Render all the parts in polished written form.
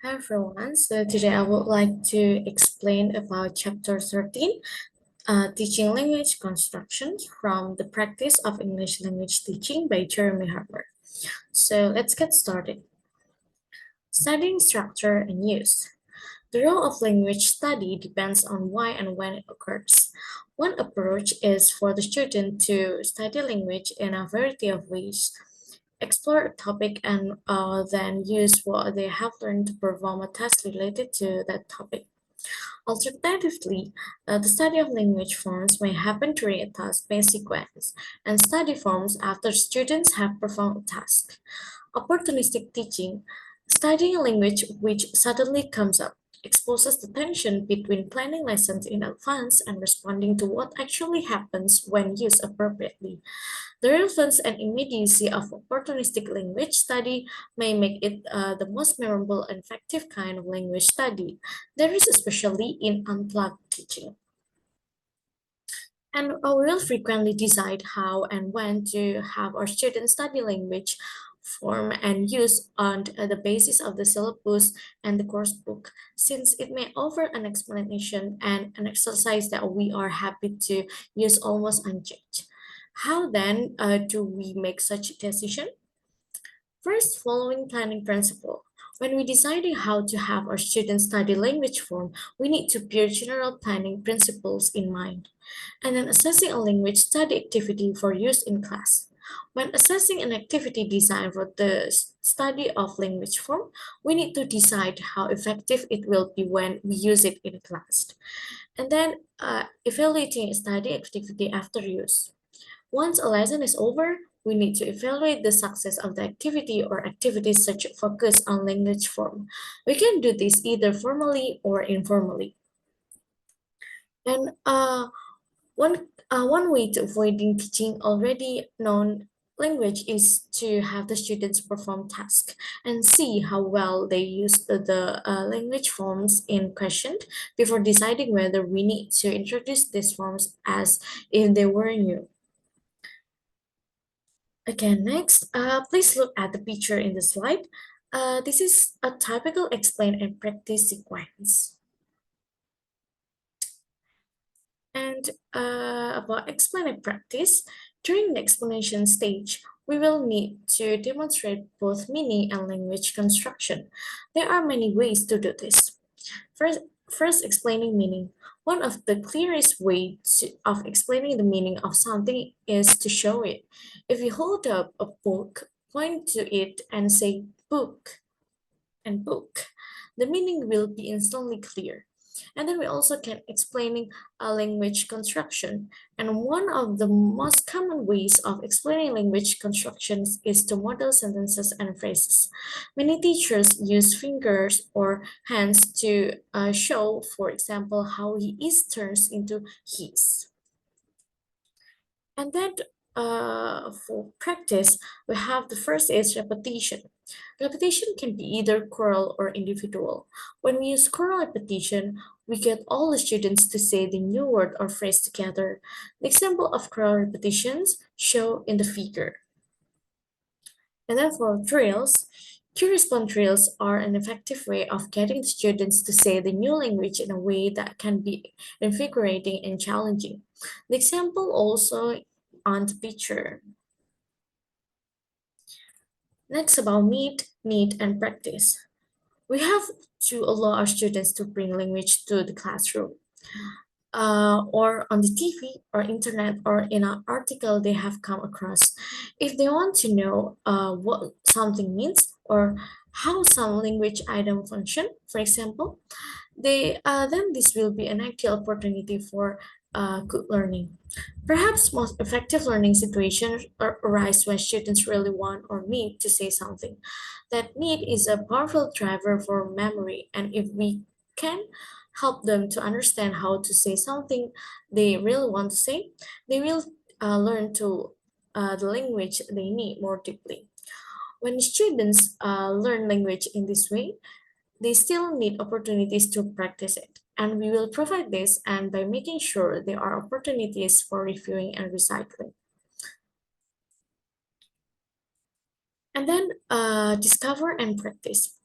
Hi everyone, so today I would like to explain about chapter 13, Teaching Language Constructions from the Practice of English Language Teaching by Jeremy Harper. So let's get started. Studying structure and use. The role of language study depends on why and when it occurs. One approach is for the student to study language in a variety of ways, explore a topic, and then use what they have learned to perform a task related to that topic. Alternatively, the study of language forms may happen during a task-based sequence, and study forms after students have performed a task. Opportunistic teaching, studying a language which suddenly comes up, exposes the tension between planning lessons in advance and responding to what actually happens when used appropriately. The relevance and immediacy of opportunistic language study may make it the most memorable and effective kind of language study. There is especially in unplugged teaching. And we will frequently decide how and when to have our students study language, form, and use on the basis of the syllabus and the course book, since it may offer an explanation and an exercise that we are happy to use almost unchanged. How then do we make such a decision? First, following planning principle. When we deciding how to have our students study language form, we need to bear general planning principles in mind. And then assessing a language study activity for use in class. When assessing an activity designed for the study of language form, we need to decide how effective it will be when we use it in class. And then evaluating a study activity after use. Once a lesson is over, we need to evaluate the success of the activity or activities such focus on language form. We can do this either formally or informally. And one way to avoiding teaching already known language is to have the students perform tasks and see how well they use the language forms in question before deciding whether we need to introduce these forms as if they were new. Again, next, please look at the picture in the slide. This is a typical explain and practice sequence. And about explain and practice, during the explanation stage, we will need to demonstrate both meaning and language construction. There are many ways to do this. First, first explaining meaning. One of the clearest ways of explaining the meaning of something is to show it. If you hold up a book, point to it and say book and book, the meaning will be instantly clear. And then we also can explaining a language construction. And one of the most common ways of explaining language constructions is to model sentences and phrases. Many teachers use fingers or hands to show, for example, how he is turns into his. And then for practice, we have the first is repetition. Repetition can be either choral or individual. When we use choral repetition, we get all the students to say the new word or phrase together. The example of choral repetitions show in the figure. And then for drills, cue-response drills are an effective way of getting students to say the new language in a way that can be invigorating and challenging. The example also on the picture. Next about meet, need, and practice. We have to allow our students to bring language to the classroom. Or on the TV or internet or in an article they have come across. If they want to know what something means or how some language item function, for example, they then this will be an ideal opportunity for good learning. Perhaps most effective learning situations arise when students really want or need to say something. That need is a powerful driver for memory, and if we can help them to understand how to say something they really want to say, they will learn to the language they need more deeply. When students learn language in this way, they still need opportunities to practice it. And we will provide this and by making sure there are opportunities for reviewing and recycling. And then discover and practice.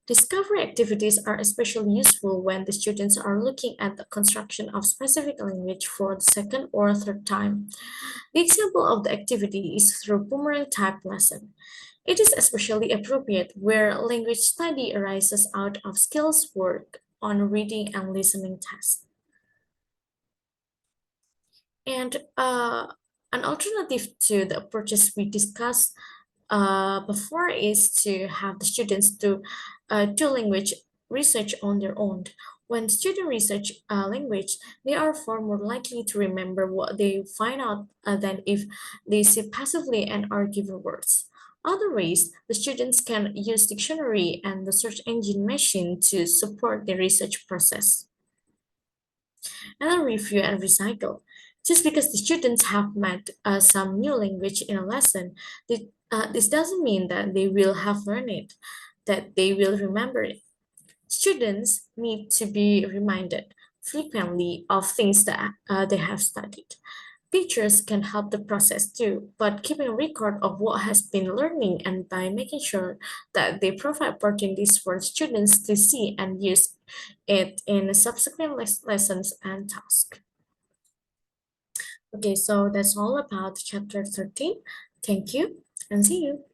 Discovery activities are especially useful when the students are looking at the construction of specific language for the second or third time. The example of the activity is through boomerang type lesson. It is especially appropriate where language study arises out of skills work on reading and listening tests. And an alternative to the approaches we discussed before is to have the students do language research on their own. When students research a language, they are far more likely to remember what they find out than if they sit passively and are given words. Other ways, the students can use dictionary and the search engine machine to support the research process and then review and recycle. Just because the students have met some new language in a lesson, this doesn't mean that they will have learned it, that they will remember it. Students need to be reminded frequently of things that they have studied. Teachers can help the process too, but keeping a record of what has been learning and by making sure that they provide opportunities for students to see and use it in subsequent lessons and tasks. Okay, so that's all about chapter 13. Thank you and see you.